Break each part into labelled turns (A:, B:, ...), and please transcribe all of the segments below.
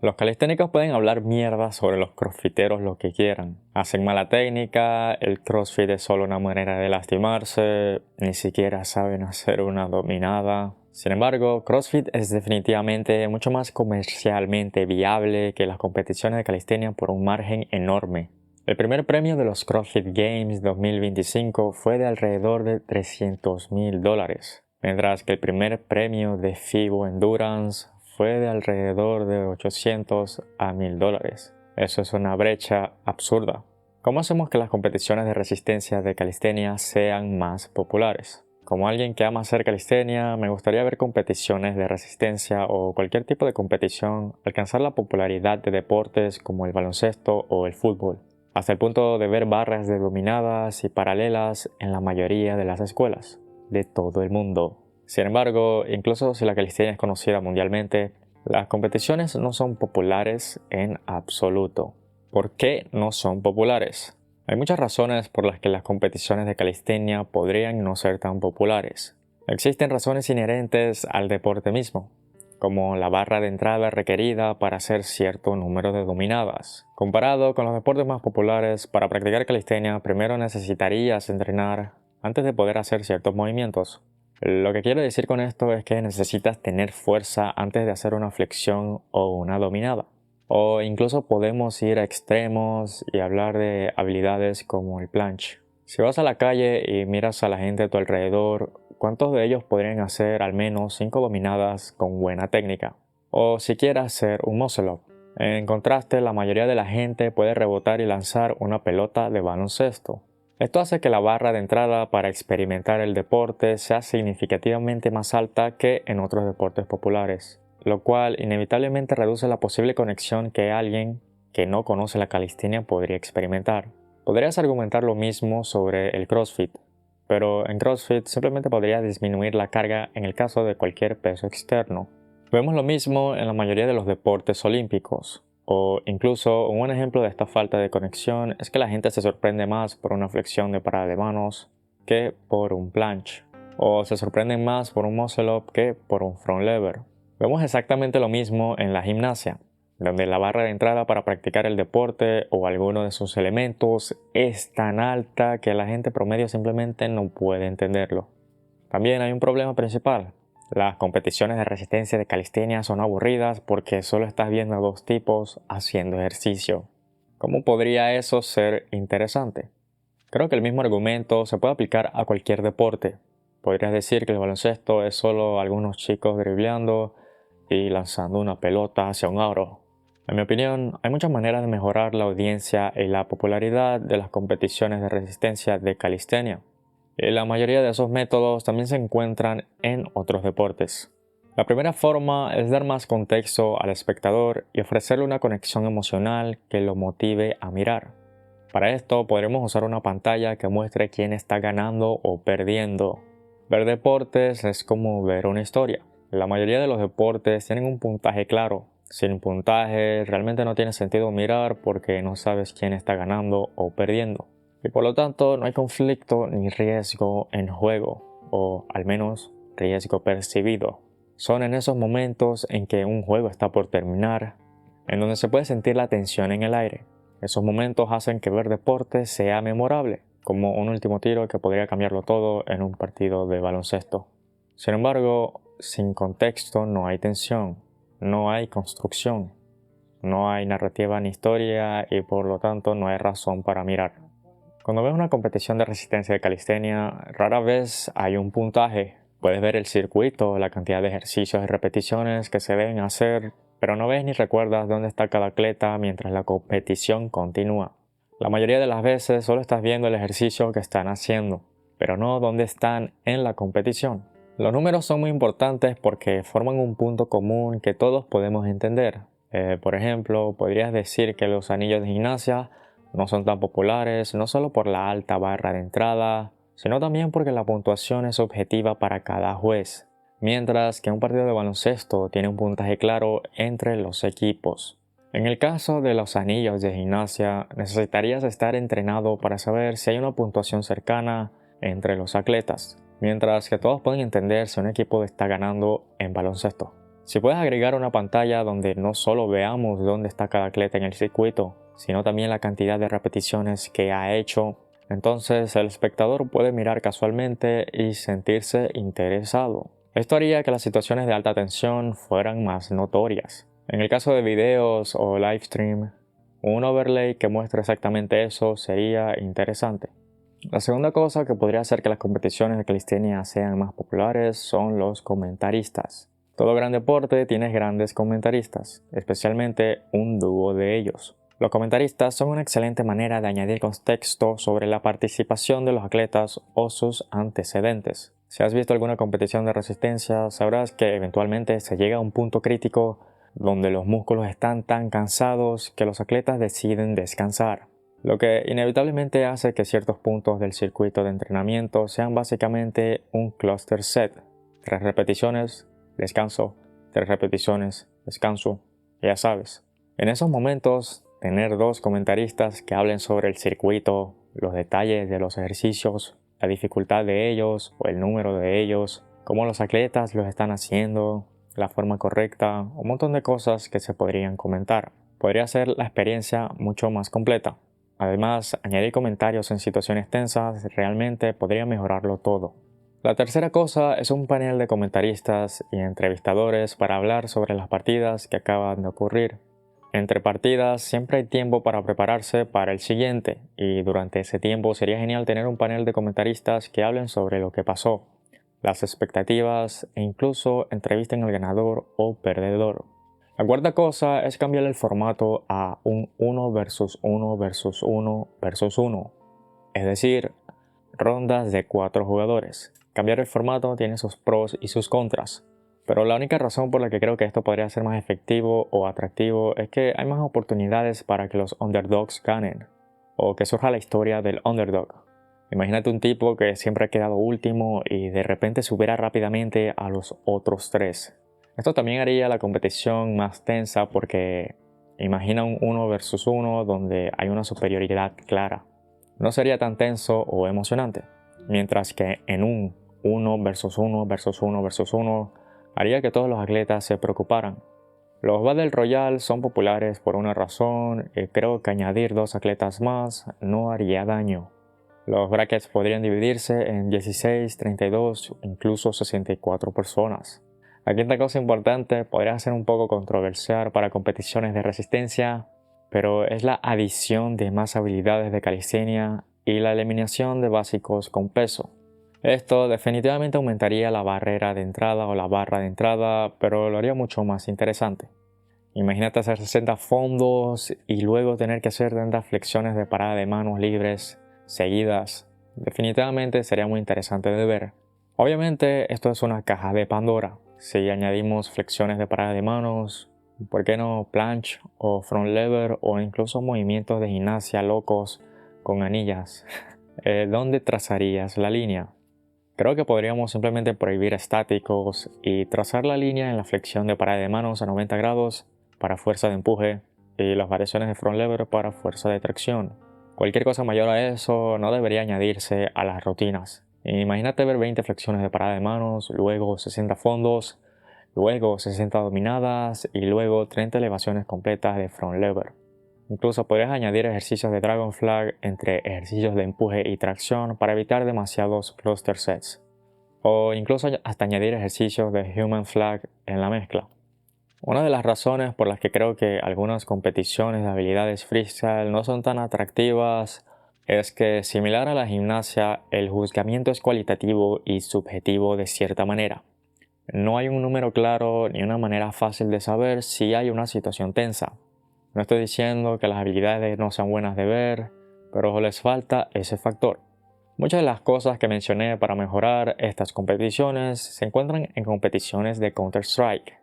A: Los calisténicos pueden hablar mierda sobre los crossfiteros lo que quieran. Hacen mala técnica, el crossfit es solo una manera de lastimarse, ni siquiera saben hacer una dominada. Sin embargo, CrossFit es definitivamente mucho más comercialmente viable que las competiciones de calistenia por un margen enorme. El primer premio de los CrossFit Games 2025 fue de alrededor de $300,000, mientras que el primer premio de FIBO Endurance fue de alrededor de $800 a $1,000. Eso es una brecha absurda. ¿Cómo hacemos que las competiciones de resistencia de calistenia sean más populares? Como alguien que ama hacer calistenia, me gustaría ver competiciones de resistencia o cualquier tipo de competición alcanzar la popularidad de deportes como el baloncesto o el fútbol, hasta el punto de ver barras de dominadas y paralelas en la mayoría de las escuelas de todo el mundo. Sin embargo, incluso si la calistenia es conocida mundialmente, las competiciones no son populares en absoluto. ¿Por qué no son populares? Hay muchas razones por las que las competiciones de calistenia podrían no ser tan populares. Existen razones inherentes al deporte mismo, como la barra de entrada requerida para hacer cierto número de dominadas. Comparado con los deportes más populares, para practicar calistenia primero necesitarías entrenar antes de poder hacer ciertos movimientos. Lo que quiero decir con esto es que necesitas tener fuerza antes de hacer una flexión o una dominada. O incluso podemos ir a extremos y hablar de habilidades como el planche. Si vas a la calle y miras a la gente a tu alrededor, ¿cuántos de ellos podrían hacer al menos 5 dominadas con buena técnica? O siquiera hacer un muscle up. En contraste, la mayoría de la gente puede rebotar y lanzar una pelota de baloncesto. Esto hace que la barra de entrada para experimentar el deporte sea significativamente más alta que en otros deportes populares, lo cual inevitablemente reduce la posible conexión que alguien que no conoce la calistenia podría experimentar. Podrías argumentar lo mismo sobre el CrossFit, pero en CrossFit simplemente podrías disminuir la carga en el caso de cualquier peso externo. Vemos lo mismo en la mayoría de los deportes olímpicos. O incluso un buen ejemplo de esta falta de conexión es que la gente se sorprende más por una flexión de parada de manos que por un planche. O se sorprenden más por un muscle up que por un front lever. Vemos exactamente lo mismo en la gimnasia, donde la barra de entrada para practicar el deporte o alguno de sus elementos es tan alta que la gente promedio simplemente no puede entenderlo. También hay un problema principal. Las competiciones de resistencia de calistenia son aburridas porque solo estás viendo a dos tipos haciendo ejercicio. ¿Cómo podría eso ser interesante? Creo que el mismo argumento se puede aplicar a cualquier deporte. Podrías decir que el baloncesto es solo algunos chicos dribleando y lanzando una pelota hacia un aro. En mi opinión, hay muchas maneras de mejorar la audiencia y la popularidad de las competiciones de resistencia de calistenia. Y la mayoría de esos métodos también se encuentran en otros deportes. La primera forma es dar más contexto al espectador y ofrecerle una conexión emocional que lo motive a mirar. Para esto podremos usar una pantalla que muestre quién está ganando o perdiendo. Ver deportes es como ver una historia. La mayoría de los deportes tienen un puntaje claro. Sin puntaje realmente no tiene sentido mirar porque no sabes quién está ganando o perdiendo. Y por lo tanto no hay conflicto ni riesgo en juego, o al menos riesgo percibido. Son en esos momentos en que un juego está por terminar, en donde se puede sentir la tensión en el aire. Esos momentos hacen que ver deporte sea memorable, como un último tiro que podría cambiarlo todo en un partido de baloncesto. Sin embargo, sin contexto no hay tensión, no hay construcción, no hay narrativa ni historia y por lo tanto no hay razón para mirar. Cuando ves una competición de resistencia de calistenia, rara vez hay un puntaje. Puedes ver el circuito, la cantidad de ejercicios y repeticiones que se deben hacer, pero no ves ni recuerdas dónde está cada atleta mientras la competición continúa. La mayoría de las veces solo estás viendo el ejercicio que están haciendo, pero no dónde están en la competición. Los números son muy importantes porque forman un punto común que todos podemos entender. Por ejemplo, podrías decir que los anillos de gimnasia no son tan populares, no solo por la alta barra de entrada, sino también porque la puntuación es objetiva para cada juez, mientras que un partido de baloncesto tiene un puntaje claro entre los equipos. En el caso de los anillos de gimnasia, necesitarías estar entrenado para saber si hay una puntuación cercana entre los atletas, mientras que todos pueden entender si un equipo está ganando en baloncesto. Si puedes agregar una pantalla donde no solo veamos dónde está cada atleta en el circuito, sino también la cantidad de repeticiones que ha hecho, entonces el espectador puede mirar casualmente y sentirse interesado. Esto haría que las situaciones de alta tensión fueran más notorias. En el caso de videos o live stream, un overlay que muestre exactamente eso sería interesante. La segunda cosa que podría hacer que las competiciones de calistenia sean más populares son los comentaristas. Todo gran deporte tiene grandes comentaristas, especialmente un dúo de ellos. Los comentaristas son una excelente manera de añadir contexto sobre la participación de los atletas o sus antecedentes. Si has visto alguna competición de resistencia, sabrás que eventualmente se llega a un punto crítico donde los músculos están tan cansados que los atletas deciden descansar, lo que inevitablemente hace que ciertos puntos del circuito de entrenamiento sean básicamente un cluster set: 3 repeticiones, descanso, 3 repeticiones, descanso, y ya sabes. En esos momentos, tener 2 comentaristas que hablen sobre el circuito, los detalles de los ejercicios, la dificultad de ellos o el número de ellos, cómo los atletas los están haciendo, la forma correcta, un montón de cosas que se podrían comentar. Podría hacer la experiencia mucho más completa. Además, añadir comentarios en situaciones tensas realmente podría mejorarlo todo. La tercera cosa es un panel de comentaristas y entrevistadores para hablar sobre las partidas que acaban de ocurrir. Entre partidas siempre hay tiempo para prepararse para el siguiente, y durante ese tiempo sería genial tener un panel de comentaristas que hablen sobre lo que pasó, las expectativas e incluso entrevisten al ganador o perdedor. La cuarta cosa es cambiar el formato a un 1 versus 1 versus 1 versus 1, es decir, rondas de 4 jugadores. Cambiar el formato tiene sus pros y sus contras, pero la única razón por la que creo que esto podría ser más efectivo o atractivo es que hay más oportunidades para que los underdogs ganen, o que surja la historia del underdog. Imagínate un tipo que siempre ha quedado último y de repente supera rápidamente a los otros 3. Esto también haría la competición más tensa porque imagina un 1 versus 1 donde hay una superioridad clara. No sería tan tenso o emocionante, mientras que en un 1 versus 1 versus 1 versus 1 haría que todos los atletas se preocuparan. Los Battle Royale son populares por una razón y creo que añadir 2 atletas más no haría daño. Los brackets podrían dividirse en 16, 32 o incluso 64 personas. La quinta cosa importante podría ser un poco controversial para competiciones de resistencia, pero es la adición de más habilidades de calistenia y la eliminación de básicos con peso. Esto definitivamente aumentaría la barrera de entrada o la barra de entrada, pero lo haría mucho más interesante. Imagínate hacer 60 fondos y luego tener que hacer tantas flexiones de parada de manos libres seguidas. Definitivamente sería muy interesante de ver. Obviamente esto es una caja de Pandora. Si añadimos flexiones de parada de manos, ¿por qué no planche o front lever o incluso movimientos de gimnasia locos con anillas? ¿Dónde trazarías la línea? Creo que podríamos simplemente prohibir estáticos y trazar la línea en la flexión de parada de manos a 90 grados para fuerza de empuje y las variaciones de front lever para fuerza de tracción. Cualquier cosa mayor a eso no debería añadirse a las rutinas. Imagínate ver 20 flexiones de parada de manos, luego 60 fondos, luego 60 dominadas y luego 30 elevaciones completas de front lever. Incluso podrías añadir ejercicios de Dragon Flag entre ejercicios de empuje y tracción para evitar demasiados cluster sets. O incluso hasta añadir ejercicios de Human Flag en la mezcla. Una de las razones por las que creo que algunas competiciones de habilidades freestyle no son tan atractivas es que, similar a la gimnasia, el juzgamiento es cualitativo y subjetivo de cierta manera. No hay un número claro ni una manera fácil de saber si hay una situación tensa. No estoy diciendo que las habilidades no sean buenas de ver, pero les falta ese factor. Muchas de las cosas que mencioné para mejorar estas competiciones se encuentran en competiciones de Counter-Strike,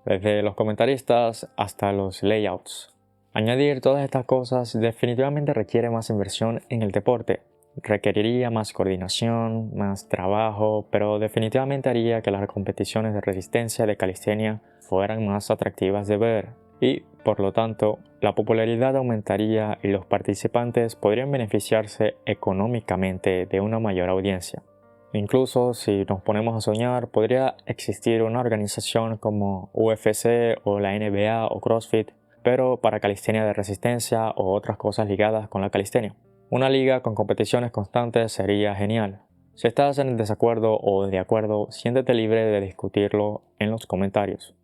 A: desde los comentaristas hasta los layouts. Añadir todas estas cosas definitivamente requiere más inversión en el deporte. Requeriría más coordinación, más trabajo, pero definitivamente haría que las competiciones de resistencia de calistenia fueran más atractivas de ver y, por lo tanto, la popularidad aumentaría y los participantes podrían beneficiarse económicamente de una mayor audiencia. Incluso si nos ponemos a soñar, podría existir una organización como UFC o la NBA o CrossFit, pero para calistenia de resistencia o otras cosas ligadas con la calistenia. Una liga con competiciones constantes sería genial. Si estás en desacuerdo o de acuerdo, siéntete libre de discutirlo en los comentarios.